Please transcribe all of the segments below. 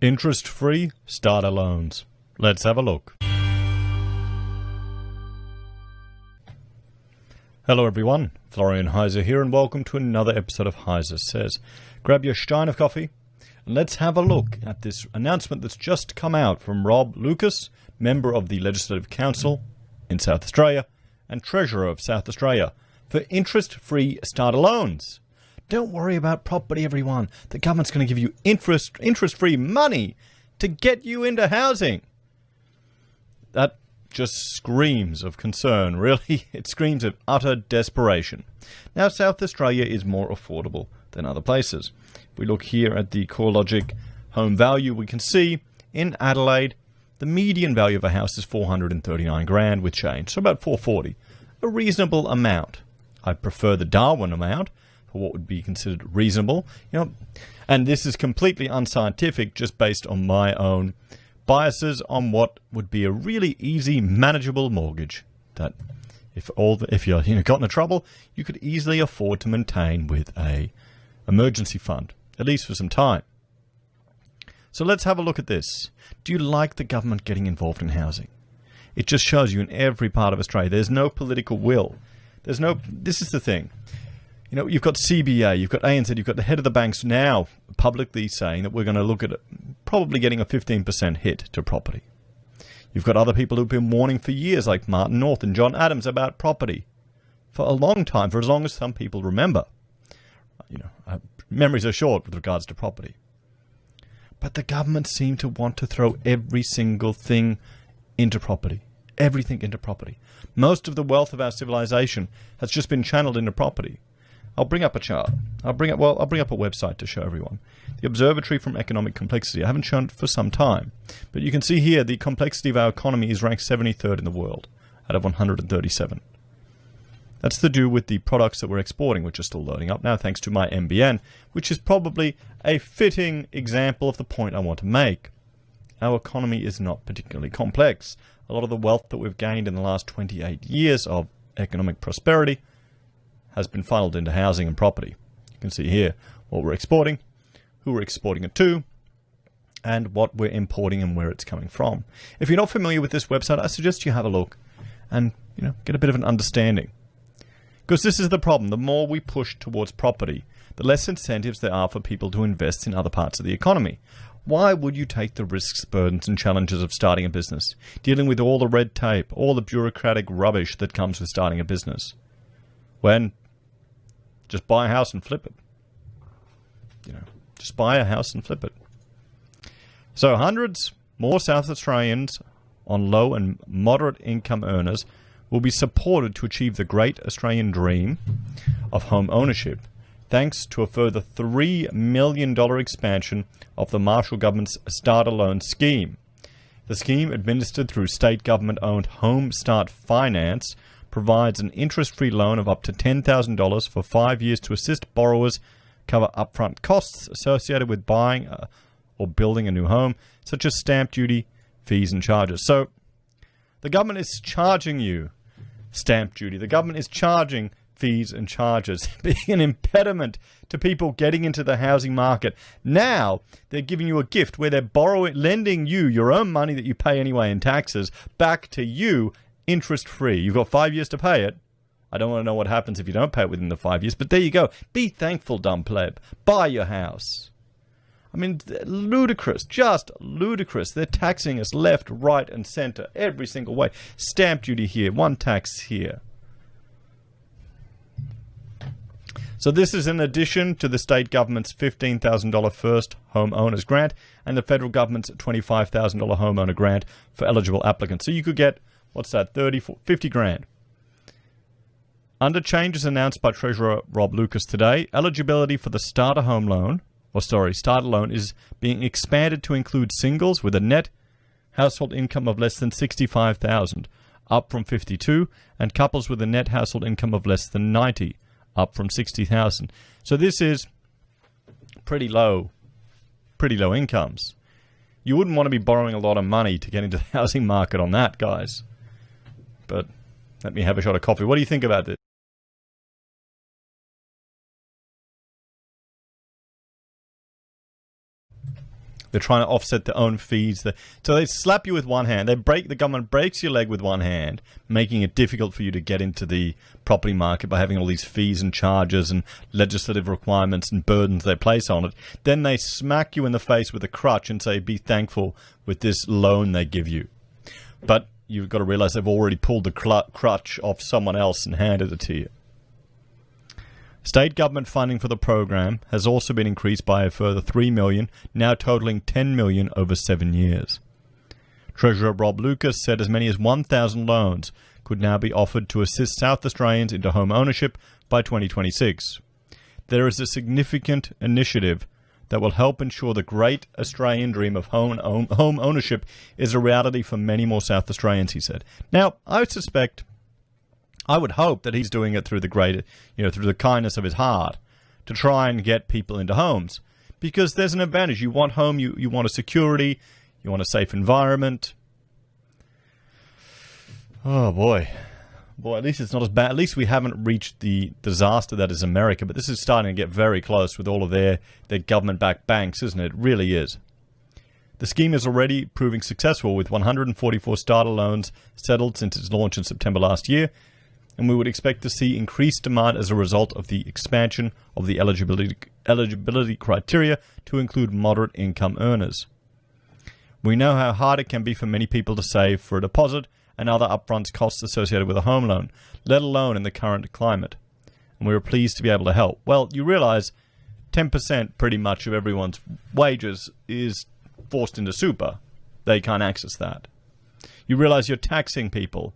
Interest-free starter loans. Let's have a look. Hello everyone, Florian Heiser here and welcome to another episode of Heiser Says. Grab your stein of coffee and let's have a look at this announcement that's just come out from Rob Lucas, member of the Legislative Council in South Australia and Treasurer of South Australia, for interest-free starter loans. Don't worry about property, everyone. The government's going to give you interest-free money to get you into housing. That just screams of concern, really. It screams of utter desperation. Now, South Australia is more affordable than other places. If we look here at the CoreLogic home value, we can see in Adelaide, the median value of a house is 439 grand with change, so about 440. A reasonable amount. I prefer the Darwin amount for what would be considered reasonable, and this is completely unscientific, just based on my own biases on what would be a really easy, manageable mortgage that if you're got into trouble, you could easily afford to maintain with a emergency fund, at least for some time. So let's have a look at this. Do you like the government getting involved in housing? It just shows you in every part of Australia there's no political will. This is the thing. You've got CBA, you've got ANZ, you've got the head of the banks now publicly saying that we're going to look at probably getting a 15% hit to property. You've got other people who've been warning for years, like Martin North and John Adams, about property for a long time, for as long as some people remember. Memories are short with regards to property. But the government seem to want to throw every single thing into property. Everything into property. Most of the wealth of our civilization has just been channeled into property. I'll bring up a chart. I'll bring up a website to show everyone. The Observatory from Economic Complexity. I haven't shown it for some time. But you can see here the complexity of our economy is ranked 73rd in the world out of 137. That's to do with the products that we're exporting, which are still loading up now thanks to my MBN, which is probably a fitting example of the point I want to make. Our economy is not particularly complex. A lot of the wealth that we've gained in the last 28 years of economic prosperity has been funneled into housing and property. You can see here what we're exporting, who we're exporting it to, and what we're importing and where it's coming from. If you're not familiar with this website, I suggest you have a look and get a bit of an understanding. Because this is the problem. The more we push towards property, the less incentives there are for people to invest in other parts of the economy. Why would you take the risks, burdens, and challenges of starting a business, dealing with all the red tape, all the bureaucratic rubbish that comes with starting a business, when just buy a house and flip it? Just buy a house and flip it. So hundreds more South Australians on low and moderate income earners will be supported to achieve the great Australian dream of home ownership, thanks to a further $3 million expansion of the Marshall government's starter loan scheme. The scheme, administered through state government-owned Home Start Finance, provides an interest-free loan of up to $10,000 for 5 years to assist borrowers cover upfront costs associated with buying or building a new home, such as stamp duty, fees, and charges. So the government is charging you stamp duty. The government is charging fees and charges, being an impediment to people getting into the housing market. Now they're giving you a gift where they're lending you your own money that you pay anyway in taxes back to you interest-free. You've got 5 years to pay it. I don't want to know what happens if you don't pay it within the 5 years, but there you go. Be thankful, dumb pleb. Buy your house. I mean, ludicrous, just ludicrous. They're taxing us left, right, and center every single way. Stamp duty here, one tax here. So this is in addition to the state government's $15,000 first homeowners grant and the federal government's $25,000 homeowner grant for eligible applicants. So you could get, 50 grand. Under changes announced by Treasurer Rob Lucas today, eligibility for the starter loan is being expanded to include singles with a net household income of less than $65,000, up from $52,000, and couples with a net household income of less than $90,000, up from $60,000. So this is pretty low incomes. You wouldn't want to be borrowing a lot of money to get into the housing market on that, guys. But let me have a shot of coffee. What do you think about this? They're trying to offset their own fees. So they slap you with one hand. The government breaks your leg with one hand, making it difficult for you to get into the property market by having all these fees and charges and legislative requirements and burdens they place on it. Then they smack you in the face with a crutch and say, be thankful with this loan they give you. But you've got to realize they've already pulled the crutch off someone else and handed it to you. State government funding for the program has also been increased by a further $3 million, now totaling $10 million over 7 years. Treasurer Rob Lucas said as many as 1,000 loans could now be offered to assist South Australians into home ownership by 2026. There is a significant initiative that will help ensure the great Australian dream of home ownership is a reality for many more South Australians, he said. Now, I would hope that he's doing it through through the kindness of his heart to try and get people into homes, because there's an advantage. You want home, you want a security, you want a safe environment. Oh boy, at least it's not as bad. At least we haven't reached the disaster that is America, but this is starting to get very close with all of their government-backed banks, isn't it? It really is. The scheme is already proving successful, with 144 starter loans settled since its launch in September last year, and we would expect to see increased demand as a result of the expansion of the eligibility criteria to include moderate income earners. We know how hard it can be for many people to save for a deposit and other upfront costs associated with a home loan, let alone in the current climate. And we were pleased to be able to help. Well, you realize 10% pretty much of everyone's wages is forced into super. They can't access that. You realize you're taxing people.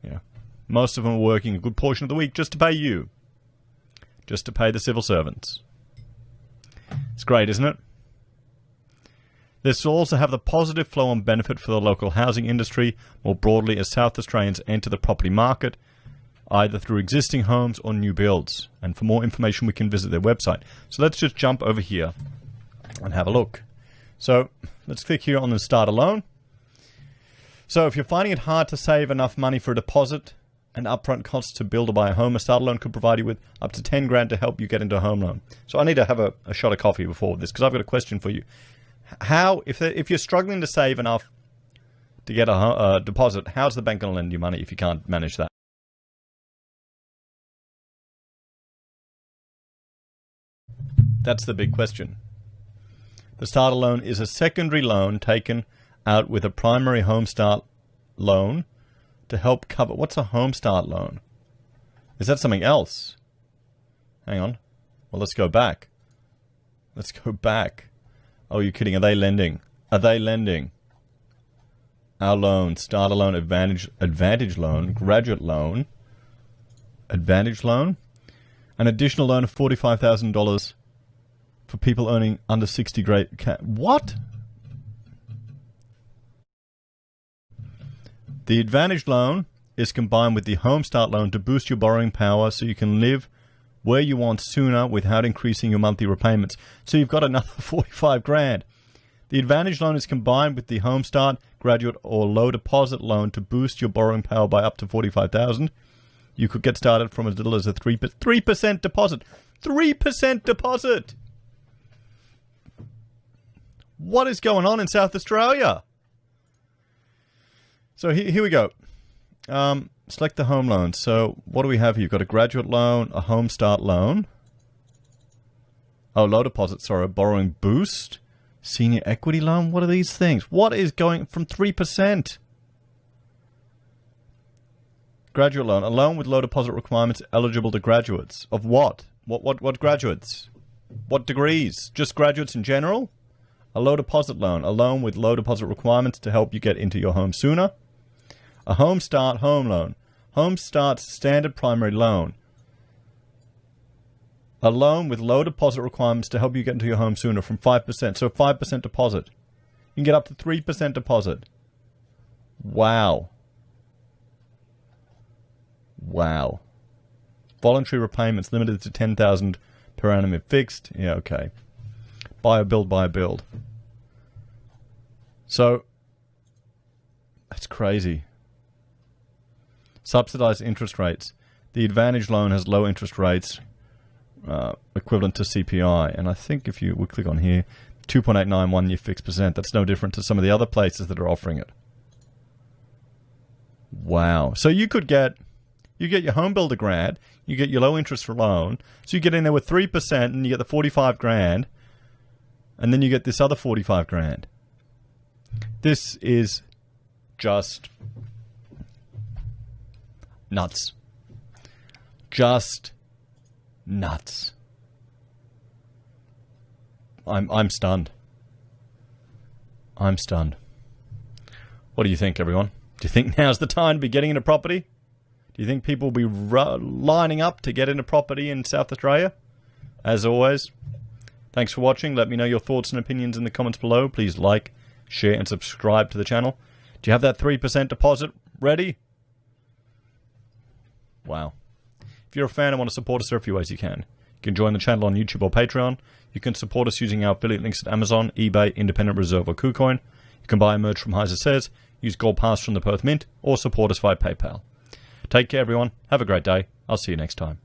Yeah. Most of them are working a good portion of the week just to pay you. Just to pay the civil servants. It's great, isn't it? This will also have the positive flow-on benefit for the local housing industry more broadly as South Australians enter the property market, either through existing homes or new builds. And for more information, we can visit their website. So let's just jump over here and have a look. So let's click here on the starter loan. So if you're finding it hard to save enough money for a deposit and upfront costs to build or buy a home, a starter loan could provide you with up to 10 grand to help you get into a home loan. So I need to have a shot of coffee before this, because I've got a question for you. How, if you're struggling to save enough to get a deposit, how's the bank going to lend you money if you can't manage that? That's the big question. The starter loan is a secondary loan taken out with a primary home start loan to help cover... What's a home start loan? Is that something else? Hang on. Well, let's go back. Let's go back. Oh, you're kidding. Are they lending? Are they lending? Our loan, starter loan, advantage loan, graduate loan, advantage loan, an additional loan of $45,000 for people earning under 60 grade... What? The advantage loan is combined with the home start loan to boost your borrowing power so you can live where you want sooner without increasing your monthly repayments. So you've got another 45 grand. The advantage loan is combined with the home start, graduate or low deposit loan to boost your borrowing power by up to 45,000. You could get started from as little as a 3% deposit. 3% deposit! What is going on in South Australia? So here we go. Select the home loan. So what do we have here? You've got a graduate loan, a home start loan. Oh, low deposit, sorry. Borrowing boost. Senior equity loan. What are these things? What is going from 3%? Graduate loan. A loan with low deposit requirements eligible to graduates. Of what? What graduates? What degrees? Just graduates in general? A low deposit loan. A loan with low deposit requirements to help you get into your home sooner. A home start home loan. Home start standard primary loan. A loan with low deposit requirements to help you get into your home sooner from 5%. So 5% deposit. You can get up to 3% deposit. Wow. Wow. Voluntary repayments limited to $10,000 per annum if fixed. Yeah, okay. Buy a build. So, that's crazy. Subsidized interest rates. The advantage loan has low interest rates equivalent to CPI. And I think if we click on here, 2.89 one-year fixed percent. That's no different to some of the other places that are offering it. Wow. So you get your home builder grant, you get your low interest loan, so you get in there with 3% and you get the 45 grand, and then you get this other 45 grand. This is just nuts. Just nuts. I'm stunned. I'm stunned. What do you think, everyone? Do you think now's the time to be getting into property? Do you think people will be lining up to get into property in South Australia? As always, thanks for watching. Let me know your thoughts and opinions in the comments below. Please like, share, and subscribe to the channel. Do you have that 3% deposit ready? Wow. If you're a fan and want to support us, there are a few ways you can. You can join the channel on YouTube or Patreon. You can support us using our affiliate links at Amazon, eBay, Independent Reserve, or KuCoin. You can buy merch from Heiser Says, use Gold Pass from the Perth Mint, or support us via PayPal. Take care, everyone. Have a great day. I'll see you next time.